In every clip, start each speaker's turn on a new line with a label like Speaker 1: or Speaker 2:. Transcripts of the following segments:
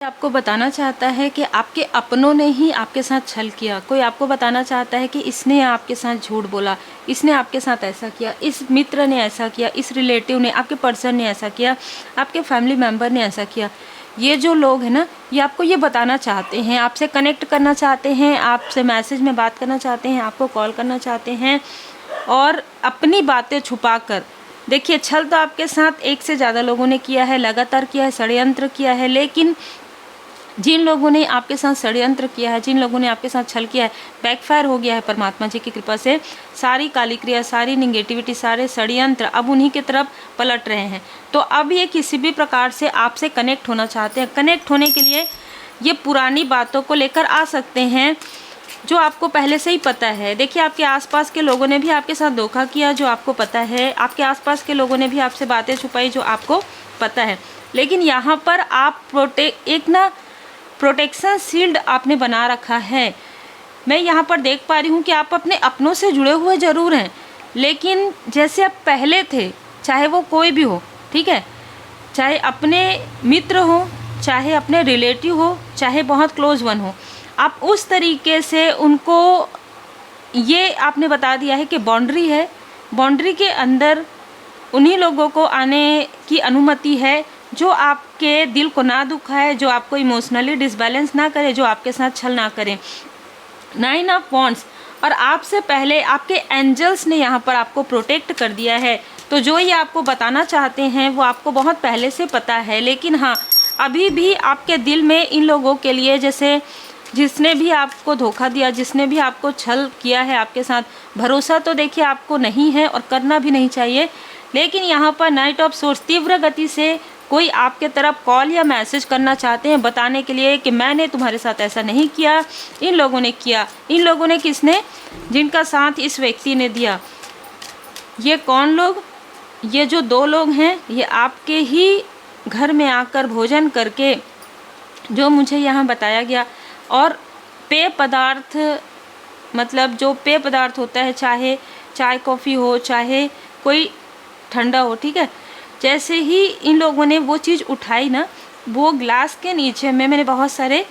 Speaker 1: आपको बताना चाहता है कि आपके अपनों ने ही आपके साथ छल किया। कोई आपको बताना चाहता है कि इसने आपके साथ झूठ बोला, इसने आपके साथ ऐसा किया, इस मित्र ने ऐसा किया, इस रिलेटिव ने, आपके पर्सन ने ऐसा किया, आपके फैमिली मेम्बर ने ऐसा किया। ये जो लोग हैं ना, ये आपको ये बताना चाहते हैं, आपसे कनेक्ट करना चाहते हैं, आपसे मैसेज में बात करना चाहते हैं, आपको कॉल करना चाहते हैं और अपनी बातें छुपा कर। देखिए, छल तो आपके साथ एक से ज़्यादा लोगों ने किया है, लगातार किया है, षड्यंत्र किया है, लेकिन जिन लोगों ने आपके साथ षड्यंत्र किया है, जिन लोगों ने आपके साथ छल किया है, बैकफायर हो गया है परमात्मा जी की कृपा से। सारी काली क्रिया, सारी निगेटिविटी, सारे षड्यंत्र अब उन्हीं की तरफ पलट रहे हैं। तो अब ये किसी भी प्रकार से आपसे कनेक्ट होना चाहते हैं। कनेक्ट होने के लिए ये पुरानी बातों को लेकर आ सकते हैं जो आपको पहले से ही पता है। देखिए, आपके आसपास के लोगों ने भी आपके साथ धोखा किया जो आपको पता है, आपके आसपास के लोगों ने भी आपसे बातें छुपाई जो आपको पता है। लेकिन यहाँ पर आप प्रोटेक्शन शील्ड आपने बना रखा है। मैं यहाँ पर देख पा रही हूँ कि आप अपने अपनों से जुड़े हुए ज़रूर हैं, लेकिन जैसे आप पहले थे, चाहे वो कोई भी हो, ठीक है, चाहे अपने मित्र हो, चाहे अपने रिलेटिव हो, चाहे बहुत क्लोज वन हो, आप उस तरीके से उनको ये आपने बता दिया है कि बाउंड्री है, बाउंड्री के अंदर उन्हीं लोगों को आने की अनुमति है जो आपके दिल को ना दुखाए, जो आपको इमोशनली डिसबैलेंस ना करे, जो आपके साथ छल ना करें। 9 ऑफ वॉन्ड्स, और आपसे पहले आपके एंजल्स ने यहाँ पर आपको प्रोटेक्ट कर दिया है। तो जो ये आपको बताना चाहते हैं वो आपको बहुत पहले से पता है, लेकिन हाँ, अभी भी आपके दिल में इन लोगों के लिए, जैसे जिसने भी आपको धोखा दिया, जिसने भी आपको छल किया है आपके साथ, भरोसा तो देखिए आपको नहीं है और करना भी नहीं चाहिए। लेकिन यहाँ पर नाइट ऑफ सोर्स, तीव्र गति से कोई आपके तरफ कॉल या मैसेज करना चाहते हैं बताने के लिए कि मैंने तुम्हारे साथ ऐसा नहीं किया, इन लोगों ने किया। इन लोगों ने किसने? जिनका साथ इस व्यक्ति ने दिया। ये कौन लोग? ये जो 2 लोग हैं, ये आपके ही घर में आकर भोजन करके, जो मुझे यहाँ बताया गया, और पेय पदार्थ, मतलब जो पेय पदार्थ होता है, चाहे चाय कॉफ़ी हो, चाहे कोई ठंडा हो, ठीक है, जैसे ही इन लोगों ने वो चीज़ उठाई ना, वो ग्लास के नीचे में मैंने बहुत सारे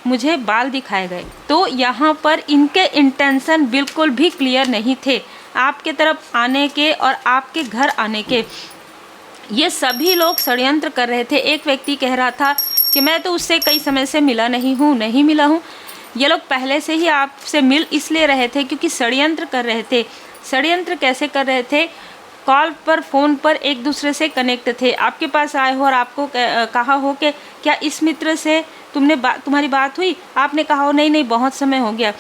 Speaker 1: मुझे बाल दिखाए गए। तो यहाँ पर इनके इंटेंशन बिल्कुल भी क्लियर नहीं थे आपके तरफ आने के और आपके घर आने के। ये सभी लोग षड्यंत्र कर रहे थे। एक व्यक्ति कह रहा था कि मैं तो उससे कई समय से मिला नहीं मिला हूँ। ये लोग पहले से ही आपसे मिल इसलिए रहे थे क्योंकि षड्यंत्र कर रहे थे। षड्यंत्र कैसे कर रहे थे? कॉल पर, फ़ोन पर एक दूसरे से कनेक्ट थे, आपके पास आए हो और आपको कहा हो कि क्या इस मित्र से तुम्हारी बात हुई? आपने कहा हो नहीं बहुत समय हो गया।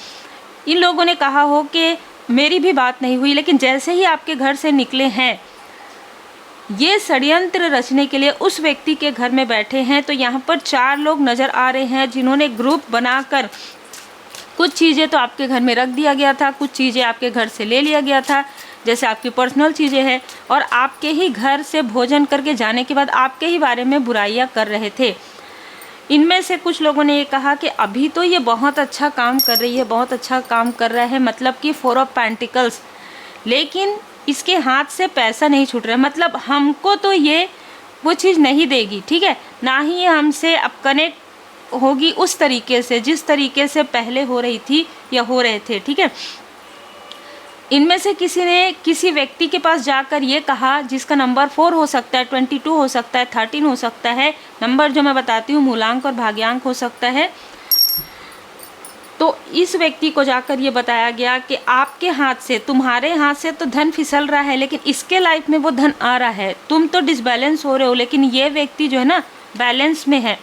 Speaker 1: इन लोगों ने कहा हो कि मेरी भी बात नहीं हुई, लेकिन जैसे ही आपके घर से निकले हैं, ये षड्यंत्र रचने के लिए उस व्यक्ति के घर में बैठे हैं। तो यहाँ पर 4 लोग नज़र आ रहे हैं जिन्होंने ग्रुप बनाकर कुछ चीज़ें तो आपके घर में रख दिया गया था, कुछ चीज़ें आपके घर से ले लिया गया था, जैसे आपकी पर्सनल चीज़ें हैं, और आपके ही घर से भोजन करके जाने के बाद आपके ही बारे में बुराइयां कर रहे थे। इनमें से कुछ लोगों ने ये कहा कि अभी तो ये बहुत अच्छा काम कर रही है, बहुत अच्छा काम कर रहा है, मतलब कि 4 ऑफ पेंटिकल्स, लेकिन इसके हाथ से पैसा नहीं छूट रहा है, मतलब हमको तो ये वो चीज़ नहीं देगी, ठीक है, ना ही ये हमसे अब कनेक्ट होगी उस तरीके से जिस तरीके से पहले हो रही थी या हो रहे थे, ठीक है। इनमें से किसी ने किसी व्यक्ति के पास जाकर ये कहा, जिसका नंबर 4 हो सकता है, 22 हो सकता है, 13 हो सकता है, नंबर जो मैं बताती हूँ मूलांक और भाग्यांक हो सकता है। तो इस व्यक्ति को जाकर ये बताया गया कि आपके हाथ से, तुम्हारे हाथ से तो धन फिसल रहा है, लेकिन इसके लाइफ में वो धन आ रहा है। तुम तो डिसबैलेंस हो रहे हो, लेकिन ये व्यक्ति जो है ना, बैलेंस में है।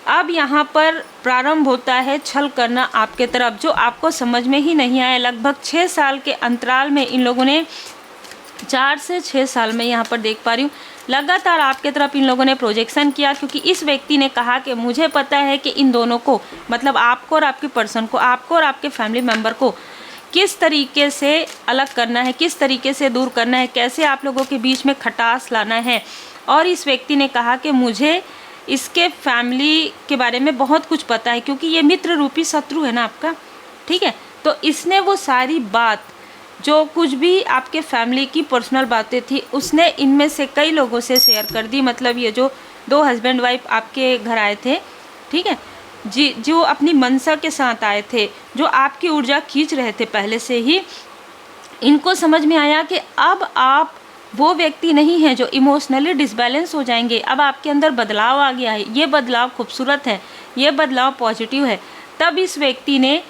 Speaker 1: अब यहाँ पर प्रारंभ होता है छल करना आपके तरफ, जो आपको समझ में ही नहीं आया। लगभग 6 साल के अंतराल में इन लोगों ने, 4 से 6 साल में यहाँ पर देख पा रही हूँ, लगातार आपके तरफ इन लोगों ने प्रोजेक्शन किया, क्योंकि इस व्यक्ति ने कहा कि मुझे पता है कि इन दोनों को, मतलब आपको और आपके पर्सन को, आपको और आपके फैमिली मेम्बर को किस तरीके से अलग करना है, किस तरीके से दूर करना है, कैसे आप लोगों के बीच में खटास लाना है। और इस व्यक्ति ने कहा कि मुझे इसके फैमिली के बारे में बहुत कुछ पता है, क्योंकि ये मित्र रूपी शत्रु है ना आपका, ठीक है। तो इसने वो सारी बात, जो कुछ भी आपके फैमिली की पर्सनल बातें थी, उसने इनमें से कई लोगों से शेयर कर दी। मतलब ये जो 2 हस्बैंड वाइफ आपके घर आए थे, ठीक है, जी जो अपनी मनसा के साथ आए थे, जो आपकी ऊर्जा खींच रहे थे पहले से ही, इनको समझ में आया कि अब आप वो व्यक्ति नहीं हैं जो इमोशनली डिसबैलेंस हो जाएंगे। अब आपके अंदर बदलाव आ गया है, ये बदलाव खूबसूरत है, ये बदलाव पॉजिटिव है। तब इस व्यक्ति ने,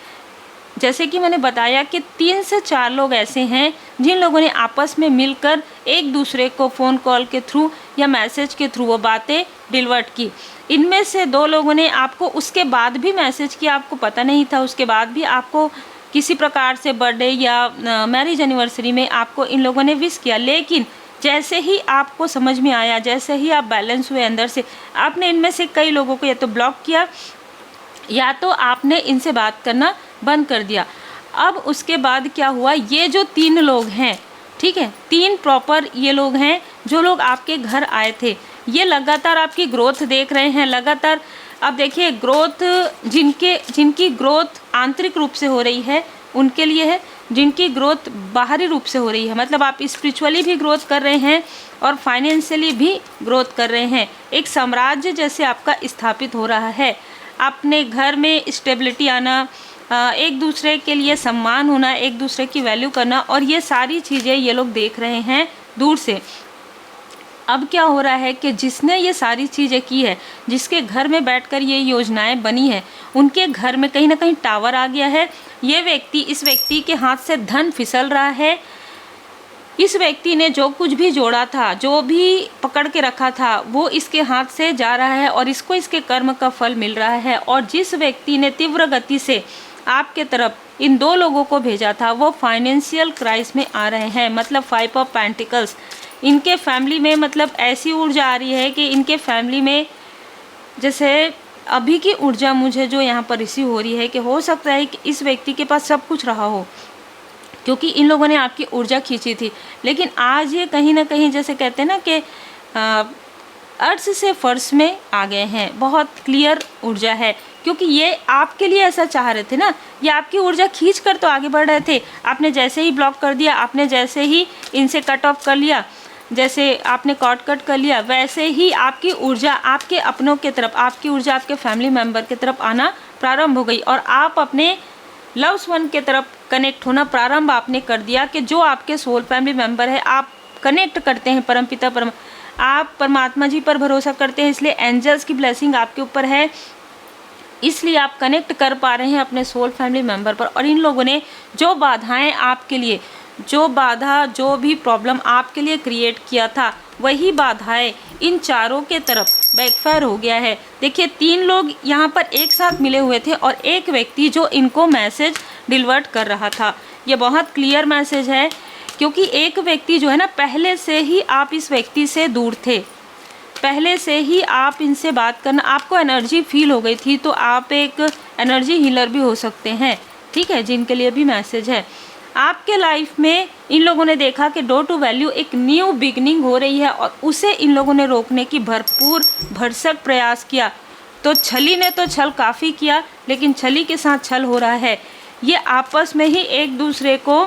Speaker 1: जैसे कि मैंने बताया कि 3 से 4 लोग ऐसे हैं जिन लोगों ने आपस में मिलकर एक दूसरे को फ़ोन कॉल के थ्रू या मैसेज के थ्रू वो बातें डिलीवर्ट की। इनमें से 2 लोगों ने आपको उसके बाद भी मैसेज किया, आपको पता नहीं था, उसके बाद भी आपको किसी प्रकार से बर्थडे या मैरिज एनिवर्सरी में आपको इन लोगों ने विश किया। लेकिन जैसे ही आपको समझ में आया, जैसे ही आप बैलेंस हुए अंदर से, आपने इनमें से कई लोगों को या तो ब्लॉक किया या तो आपने इनसे बात करना बंद कर दिया। अब उसके बाद क्या हुआ, ये जो 3 लोग हैं, ठीक है, 3 प्रॉपर ये लोग हैं जो लोग आपके घर आए थे, ये लगातार आपकी ग्रोथ देख रहे हैं। लगातार अब देखिए ग्रोथ, जिनकी ग्रोथ आंतरिक रूप से हो रही है उनके लिए है, जिनकी ग्रोथ बाहरी रूप से हो रही है, मतलब आप स्पिरिचुअली भी ग्रोथ कर रहे हैं और फाइनेंशियली भी ग्रोथ कर रहे हैं। एक साम्राज्य जैसे आपका स्थापित हो रहा है, अपने घर में स्टेबिलिटी आना, एक दूसरे के लिए सम्मान होना, एक दूसरे की वैल्यू करना, और ये सारी चीज़ें ये लोग देख रहे हैं दूर से। अब क्या हो रहा है कि जिसने ये सारी चीज़ें की है, जिसके घर में बैठकर ये योजनाएं बनी है, उनके घर में कहीं ना कहीं टावर आ गया है। ये व्यक्ति, इस व्यक्ति के हाथ से धन फिसल रहा है। इस व्यक्ति ने जो कुछ भी जोड़ा था, जो भी पकड़ के रखा था, वो इसके हाथ से जा रहा है और इसको इसके कर्म का फल मिल रहा है। और जिस व्यक्ति ने तीव्र गति से आपके तरफ इन 2 लोगों को भेजा था, वो फाइनेंशियल क्राइसिस में आ रहे हैं, मतलब 5 ऑफ पेंटिकल्स। इनके फैमिली में मतलब ऐसी ऊर्जा आ रही है कि इनके फैमिली में, जैसे अभी की ऊर्जा मुझे जो यहाँ पर रिसीव हो रही है कि हो सकता है कि इस व्यक्ति के पास सब कुछ रहा हो, क्योंकि इन लोगों ने आपकी ऊर्जा खींची थी। लेकिन आज ये कहीं ना कहीं, जैसे कहते हैं ना कि अर्थ से फर्श में आ गए हैं। बहुत क्लियर ऊर्जा है, क्योंकि ये आपके लिए ऐसा चाह रहे थे ना, ये आपकी ऊर्जा खींच कर तो आगे बढ़ रहे थे। आपने जैसे ही ब्लॉक कर दिया, आपने जैसे ही इनसे कट ऑफ कर लिया, जैसे आपने कॉर्ड कट कर लिया, वैसे ही आपकी ऊर्जा आपके अपनों के तरफ, आपकी ऊर्जा आपके फैमिली मेम्बर की तरफ आना प्रारंभ हो गई। और आप अपने लव्स वन के तरफ कनेक्ट होना प्रारंभ आपने कर दिया कि जो आपके सोल फैमिली मेम्बर है, आप कनेक्ट करते हैं परमपिता आप परमात्मा जी पर भरोसा करते हैं, इसलिए एंजल्स की ब्लेसिंग आपके ऊपर है, इसलिए आप कनेक्ट कर पा रहे हैं अपने सोल फैमिली मेम्बर पर। और इन लोगों ने जो बाधाएं आपके लिए, जो भी प्रॉब्लम आपके लिए क्रिएट किया था, वही बाधाएं इन चारों के तरफ बैकफायर हो गया है। देखिए 3 लोग यहाँ पर एक साथ मिले हुए थे और एक व्यक्ति जो इनको मैसेज डिलीवर्ट कर रहा था। ये बहुत क्लियर मैसेज है, क्योंकि एक व्यक्ति जो है ना, पहले से ही आप इस व्यक्ति से दूर थे, पहले से ही आप इनसे बात करना, आपको एनर्जी फील हो गई थी। तो आप एक एनर्जी हीलर भी हो सकते हैं, ठीक है, जिनके लिए भी मैसेज है। आपके लाइफ में इन लोगों ने देखा कि डोर टू वैल्यू एक न्यू बिगनिंग हो रही है और उसे इन लोगों ने रोकने की भरपूर भरसक प्रयास किया। तो छली ने तो छल काफ़ी किया, लेकिन छली के साथ छल हो रहा है। ये आपस में ही एक दूसरे को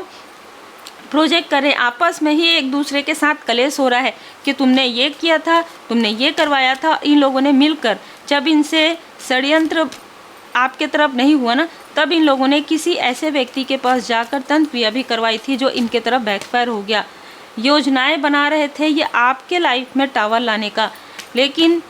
Speaker 1: प्रोजेक्ट कर रहे हैं, आपस में ही एक दूसरे के साथ कलेश हो रहा है कि तुमने ये किया था, तुमने ये करवाया था। इन लोगों ने मिलकर, जब इनसे षड्यंत्र आपके तरफ नहीं हुआ ना, तब इन लोगों ने किसी ऐसे व्यक्ति के पास जाकर तंत्र क्रिया भी करवाई थी जो इनके तरफ बैकफायर हो गया। योजनाएं बना रहे थे ये आपके लाइफ में टावर लाने का, लेकिन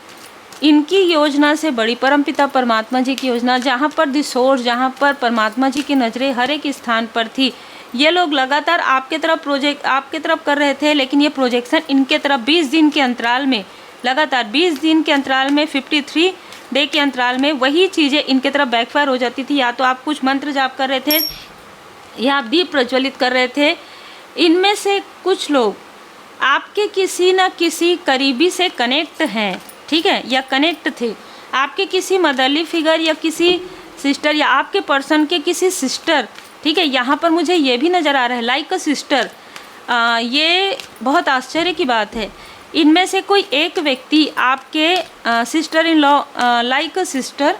Speaker 1: इनकी योजना से बड़ी परमपिता परमात्मा जी की योजना, जहाँ पर द सोर्स, जहाँ पर परमात्मा जी की नज़रें हर एक स्थान पर थी, ये लोग लगातार आपके तरफ कर रहे थे। लेकिन ये प्रोजेक्शन इनके तरफ 20 दिन के अंतराल में, लगातार 20 दिन के अंतराल में, 53 डे के अंतराल में वही चीज़ें इनके तरफ बैकफायर हो जाती थी। या तो आप कुछ मंत्र जाप कर रहे थे या आप दीप प्रज्वलित कर रहे थे। इनमें से कुछ लोग आपके किसी न किसी करीबी से कनेक्ट हैं, ठीक है, या कनेक्ट थे, आपके किसी मदरली फिगर या किसी सिस्टर या आपके पर्सन के किसी सिस्टर, ठीक है। यहाँ पर मुझे ये भी नज़र आ रहा है लाइक अ सिस्टर। ये बहुत आश्चर्य की बात है, इनमें से कोई एक व्यक्ति आपके sister in law, like a sister,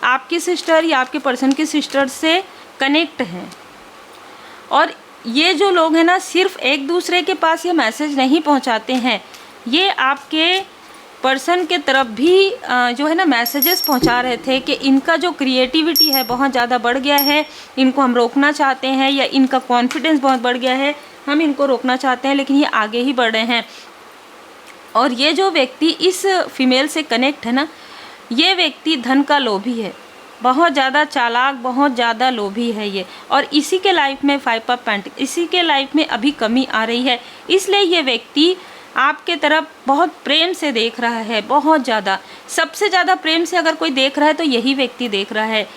Speaker 1: आपकी सिस्टर या आपके पर्सन की सिस्टर से कनेक्ट हैं। और ये जो लोग हैं ना, सिर्फ एक दूसरे के पास ये मैसेज नहीं पहुंचाते हैं, ये आपके पर्सन के तरफ भी जो है ना मैसेजेस पहुंचा रहे थे कि इनका जो क्रिएटिविटी है बहुत ज़्यादा बढ़ गया है, इनको हम रोकना चाहते हैं, या इनका कॉन्फिडेंस बहुत बढ़ गया है, हम इनको रोकना चाहते हैं, लेकिन ये आगे ही बढ़ रहे हैं। और ये जो व्यक्ति इस फीमेल से कनेक्ट है ना, ये व्यक्ति धन का लोभी है, बहुत ज़्यादा चालाक, बहुत ज़्यादा लोभी है ये। और इसी के लाइफ में 5 ऑफ पेंटिकल, इसी के लाइफ में अभी कमी आ रही है, इसलिए ये व्यक्ति आपके तरफ बहुत प्रेम से देख रहा है, बहुत ज़्यादा। सबसे ज़्यादा प्रेम से अगर कोई देख रहा है तो यही व्यक्ति देख रहा है।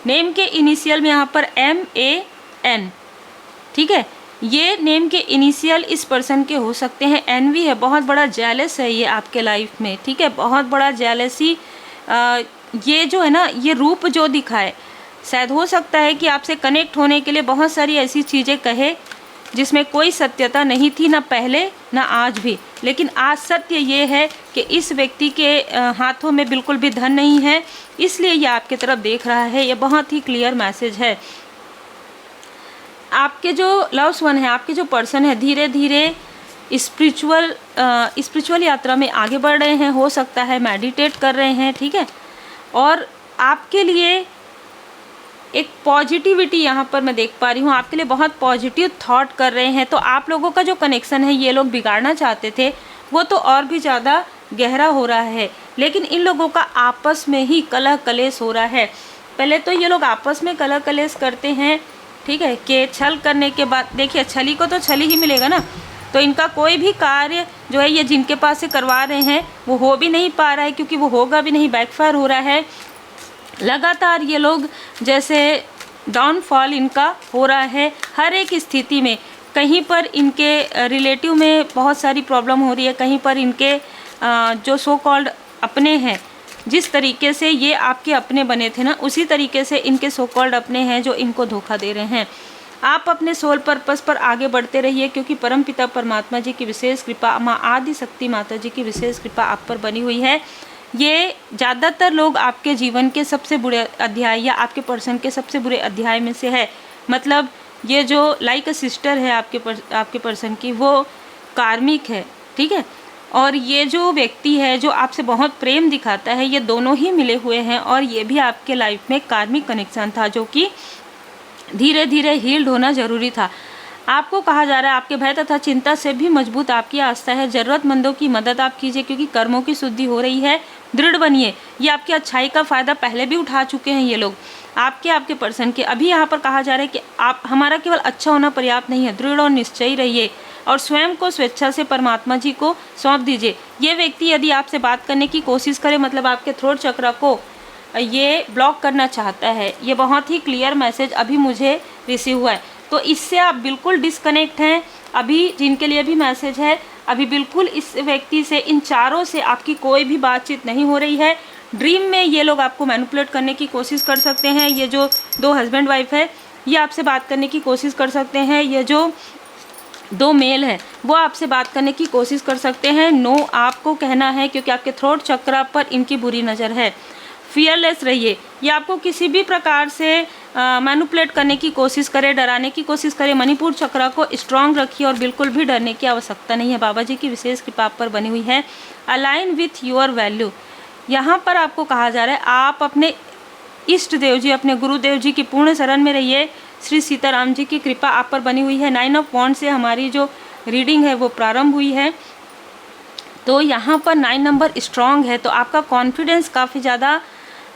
Speaker 1: नेम के इनिशियल में यहाँ पर MAN, ठीक है, ये नेम के इनिशियल इस पर्सन के हो सकते हैं। एनवी है, बहुत बड़ा जेलस है ये आपके लाइफ में, ठीक है, बहुत बड़ा जेलसी। ये जो है ना, ये रूप जो दिखाए, शायद हो सकता है कि आपसे कनेक्ट होने के लिए बहुत सारी ऐसी चीज़ें कहे जिसमें कोई सत्यता नहीं थी, ना पहले ना आज भी। लेकिन आज सत्य ये है कि इस व्यक्ति के हाथों में बिल्कुल भी धन नहीं है, इसलिए ये आपकी तरफ देख रहा है। ये बहुत ही क्लियर मैसेज है। आपके जो लव्स वन है, आपके जो पर्सन है, धीरे धीरे स्पिरिचुअल यात्रा में आगे बढ़ रहे हैं, हो सकता है मेडिटेट कर रहे हैं, ठीक है। और आपके लिए एक पॉजिटिविटी यहाँ पर मैं देख पा रही हूँ, आपके लिए बहुत पॉजिटिव थॉट कर रहे हैं। तो आप लोगों का जो कनेक्शन है, ये लोग बिगाड़ना चाहते थे, वो तो और भी ज़्यादा गहरा हो रहा है। लेकिन इन लोगों का आपस में ही कलह कलेश हो रहा है। पहले तो ये लोग आपस में कलह कलेश करते हैं, ठीक है, कि छल करने के बाद, देखिए छली को तो छली ही मिलेगा ना। तो इनका कोई भी कार्य जो है ये जिनके पास से करवा रहे हैं वो हो भी नहीं पा रहा है, क्योंकि वो होगा भी नहीं, बैकफायर हो रहा है। लगातार ये लोग जैसे डाउनफॉल इनका हो रहा है हर एक स्थिति में। कहीं पर इनके रिलेटिव में बहुत सारी प्रॉब्लम हो रही है, कहीं पर इनके जो सो कॉल्ड अपने हैं, जिस तरीके से ये आपके अपने बने थे ना, उसी तरीके से इनके सो कॉल्ड अपने हैं जो इनको धोखा दे रहे हैं। आप अपने सोल पर्पस पर आगे बढ़ते रहिए, क्योंकि परमपिता परमात्मा जी की विशेष कृपा, माँ आदि शक्ति माता जी की विशेष कृपा आप पर बनी हुई है। ये ज़्यादातर लोग आपके जीवन के सबसे बुरे अध्याय या आपके पर्सन के सबसे बुरे अध्याय में से है। मतलब ये जो लाइक अ सिस्टर है आपके पर्सन की, वो कार्मिक है, ठीक है। और ये जो व्यक्ति है जो आपसे बहुत प्रेम दिखाता है, ये दोनों ही मिले हुए हैं। और ये भी आपके लाइफ में कार्मिक कनेक्शन था, जो कि धीरे धीरे हील्ड होना ज़रूरी था। आपको कहा जा रहा है आपके भय तथा चिंता से भी मजबूत आपकी आस्था है। ज़रूरतमंदों की मदद आप कीजिए, क्योंकि कर्मों की शुद्धि हो रही है। दृढ़ बनिए। ये आपकी अच्छाई का फ़ायदा पहले भी उठा चुके हैं ये लोग, आपके पर्सन के। अभी यहाँ पर कहा जा रहा है कि आप, हमारा केवल अच्छा होना पर्याप्त नहीं है, दृढ़ और निश्चयी रहिए और स्वयं को स्वेच्छा से परमात्मा जी को सौंप दीजिए। ये व्यक्ति यदि आपसे बात करने की कोशिश करे, मतलब आपके थ्रोट चक्र को ये ब्लॉक करना चाहता है, ये बहुत ही क्लियर मैसेज अभी मुझे रिसीव हुआ है। तो इससे आप बिल्कुल डिस्कनेक्ट हैं। अभी जिनके लिए भी मैसेज है, अभी बिल्कुल इस व्यक्ति से, इन चारों से आपकी कोई भी बातचीत नहीं हो रही है। ड्रीम में ये लोग आपको मैनिपुलेट करने की कोशिश कर सकते हैं। ये जो दो हस्बैंड वाइफ है, ये आपसे बात करने की कोशिश कर सकते हैं। ये जो दो मेल है, वो आपसे बात करने की कोशिश कर सकते हैं। नो आपको कहना है, क्योंकि आपके थ्रोट चक्र पर इनकी बुरी नज़र है। फियरलेस रहिए। ये आपको किसी भी प्रकार से मैनिपुलेट करने की कोशिश करे, डराने की कोशिश करे, मणिपुर चक्र को स्ट्रांग रखिए और बिल्कुल भी डरने की आवश्यकता नहीं है। बाबा जी की विशेष कृपा आप पर बनी हुई है। Align with your value. यहाँ पर आपको कहा जा रहा है आप अपने इष्ट देव जी, अपने गुरुदेव जी की पूर्ण शरण में रहिए। श्री सीताराम जी की कृपा आप पर बनी हुई है। 9 ऑफ वॉन्ड्स से हमारी जो रीडिंग है वो प्रारंभ हुई है। तो यहाँ पर 9 नंबर स्ट्रांग है, तो आपका कॉन्फिडेंस काफ़ी ज़्यादा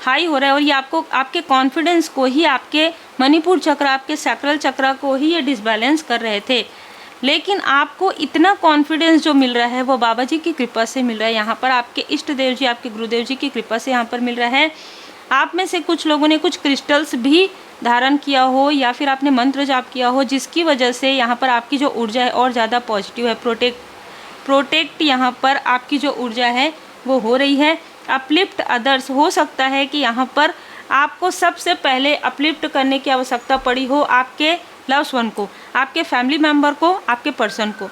Speaker 1: हाई हो रहा है। और ये आपको, आपके कॉन्फिडेंस को ही, आपके मणिपुर चक्र, आपके सैक्रल चक्र को ही ये डिसबैलेंस कर रहे थे। लेकिन आपको इतना कॉन्फिडेंस जो मिल रहा है वो बाबा जी की कृपा से मिल रहा है। यहाँ पर आपके इष्ट देव जी, आपके गुरुदेव जी की कृपा से यहाँ पर मिल रहा है। आप में से कुछ लोगों ने कुछ क्रिस्टल्स भी धारण किया हो, या फिर आपने मंत्र जाप किया हो, जिसकी वजह से यहाँ पर आपकी जो ऊर्जा है और ज़्यादा पॉजिटिव है। प्रोटेक्ट यहाँ पर आपकी जो ऊर्जा है वो हो रही है। Uplift others. हो सकता है कि यहाँ पर आपको सबसे पहले अपलिफ्ट करने की आवश्यकता पड़ी हो आपके लव्स वन को, आपके फैमिली मेम्बर को, आपके पर्सन को।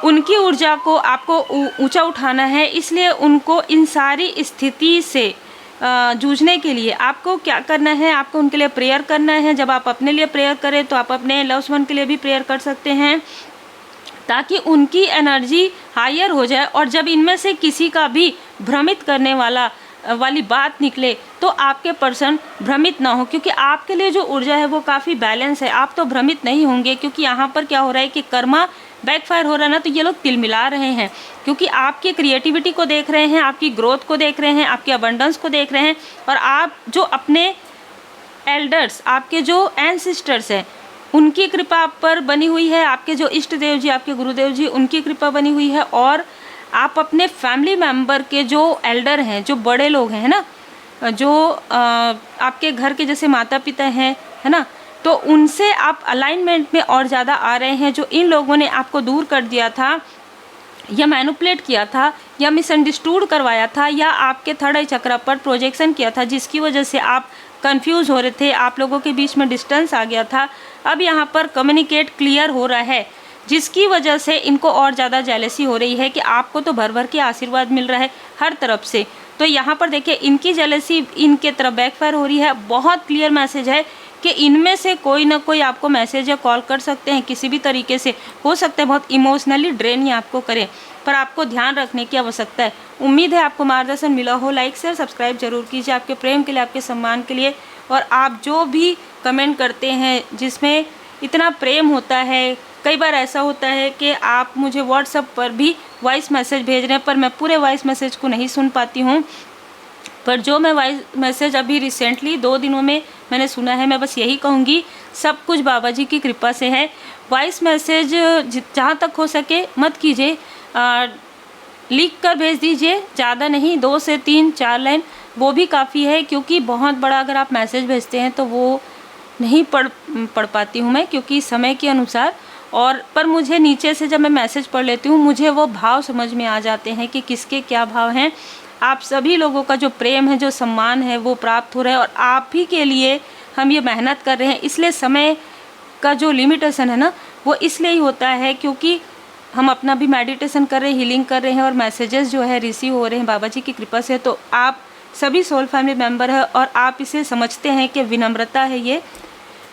Speaker 1: उनकी ऊर्जा को आपको ऊंचा उठाना है। इसलिए उनको इन सारी स्थिति से जूझने के लिए आपको क्या करना है, आपको उनके लिए प्रेयर करना है। जब आप अपने लिए प्रेयर करें तो आप अपने लव्स वन के लिए भी प्रेयर कर सकते हैं। ताकि उनकी एनर्जी हायर हो जाए, और जब इनमें से किसी का भी भ्रमित करने वाली बात निकले तो आपके पर्सन भ्रमित ना हो, क्योंकि आपके लिए जो ऊर्जा है वो काफ़ी बैलेंस है, आप तो भ्रमित नहीं होंगे। क्योंकि यहाँ पर क्या हो रहा है कि कर्मा बैकफायर हो रहा है ना, तो ये लोग तिल मिला रहे हैं, क्योंकि आपकी क्रिएटिविटी को देख रहे हैं, आपकी ग्रोथ को देख रहे हैं, आपकी अबंडेंस को देख रहे हैं, और आप जो अपने एल्डर्स, आपके जो एंसेस्टर्स हैं, उनकी कृपा आप पर बनी हुई है, आपके जो इष्ट देव जी, आपके गुरुदेव जी, उनकी कृपा बनी हुई है, और आप अपने फैमिली मेंबर के जो एल्डर हैं, जो बड़े लोग हैं, है ना, जो आपके घर के जैसे माता पिता हैं, है ना, तो उनसे आप अलाइनमेंट में और ज़्यादा आ रहे हैं। जो इन लोगों ने आपको दूर कर दिया था, या मैनिपुलेट किया था, या मिसअंडरस्टूड करवाया था, या आपके थर्ड आई चक्र पर प्रोजेक्शन किया था, जिसकी वजह से आप कंफ्यूज हो रहे थे, आप लोगों के बीच में डिस्टेंस आ गया था, अब यहाँ पर कम्युनिकेट क्लियर हो रहा है, जिसकी वजह से इनको और ज़्यादा जेलसी हो रही है कि आपको तो भर भर के आशीर्वाद मिल रहा है हर तरफ से। तो यहाँ पर देखिए, इनकी जेलसी इनके तरफ बैकफायर हो रही है। बहुत क्लियर मैसेज है कि इनमें से कोई ना कोई आपको मैसेज या कॉल कर सकते हैं किसी भी तरीके से, हो सकता है बहुत इमोशनली ड्रेन ही आपको करें, पर आपको ध्यान रखने की आवश्यकता है। उम्मीद है आपको मार्गदर्शन मिला हो। लाइक शेयर सब्सक्राइब जरूर कीजिए, आपके प्रेम के लिए, आपके सम्मान के लिए। और आप जो भी कमेंट करते हैं जिसमें इतना प्रेम होता है, कई बार ऐसा होता है कि आप मुझे व्हाट्सएप पर भी वॉइस मैसेज भेज रहे हैं, पर मैं पूरे वॉइस मैसेज को नहीं सुन पाती हूँ, पर जो मैं वॉइस मैसेज अभी रिसेंटली 2 दिनों में मैंने सुना है, मैं बस यही कहूँगी, सब कुछ बाबा जी की कृपा से है। वॉइस मैसेज जहाँ तक हो सके मत कीजिए, लिख कर भेज दीजिए, ज़्यादा नहीं, 2 से 3-4 लाइन वो भी काफ़ी है, क्योंकि बहुत बड़ा अगर आप मैसेज भेजते हैं तो वो नहीं पढ़ पाती हूँ मैं, क्योंकि समय के अनुसार। और पर मुझे नीचे से जब मैं मैसेज पढ़ लेती हूँ, मुझे वो भाव समझ में आ जाते हैं कि किसके क्या भाव हैं। आप सभी लोगों का जो प्रेम है, जो सम्मान है, वो प्राप्त हो रहा है, और आप ही के लिए हम ये मेहनत कर रहे हैं। इसलिए समय का जो लिमिटेशन है ना, वो इसलिए ही होता है क्योंकि हम अपना भी मेडिटेशन कर रहे हैं, हीलिंग कर रहे हैं, और मैसेजेस जो है रिसीव हो रहे हैं बाबा जी की कृपा से। तो आप सभी सोल फैमिली मेम्बर हैं, और आप इसे समझते हैं कि विनम्रता है ये।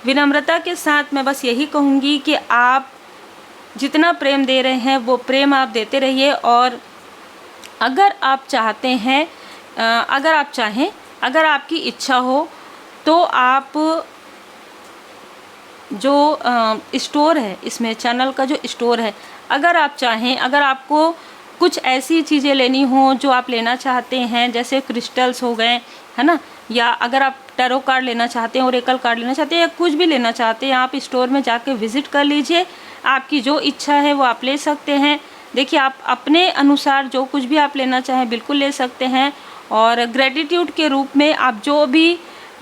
Speaker 1: विनम्रता के साथ मैं बस यही कहूँगी कि आप जितना प्रेम दे रहे हैं वो प्रेम आप देते रहिए। और अगर आप चाहते हैं, अगर आपकी इच्छा हो तो आप जो स्टोर है, इसमें चैनल का जो स्टोर है, अगर आप चाहें, अगर आपको कुछ ऐसी चीज़ें लेनी हो जो आप लेना चाहते हैं, जैसे क्रिस्टल्स हो गए, है ना, या अगर आप टैरो कार्ड लेना चाहते हैं, ओरेकल कार्ड लेना चाहते हैं, या कुछ भी लेना चाहते हैं, आप स्टोर में जाके विज़िट कर लीजिए। आपकी जो इच्छा है वो आप ले सकते हैं। देखिए, आप अपने अनुसार जो कुछ भी आप लेना चाहें बिल्कुल ले सकते हैं। और ग्रेटिट्यूड के रूप में आप जो भी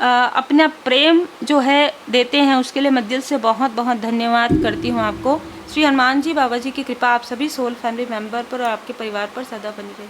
Speaker 1: अपना प्रेम जो है देते हैं, उसके लिए मैं दिल से बहुत बहुत धन्यवाद करती हूँ आपको। श्री हनुमान जी बाबा जी की कृपा आप सभी सोल फैमिली मेम्बर पर और आपके परिवार पर सदा बनी रहे।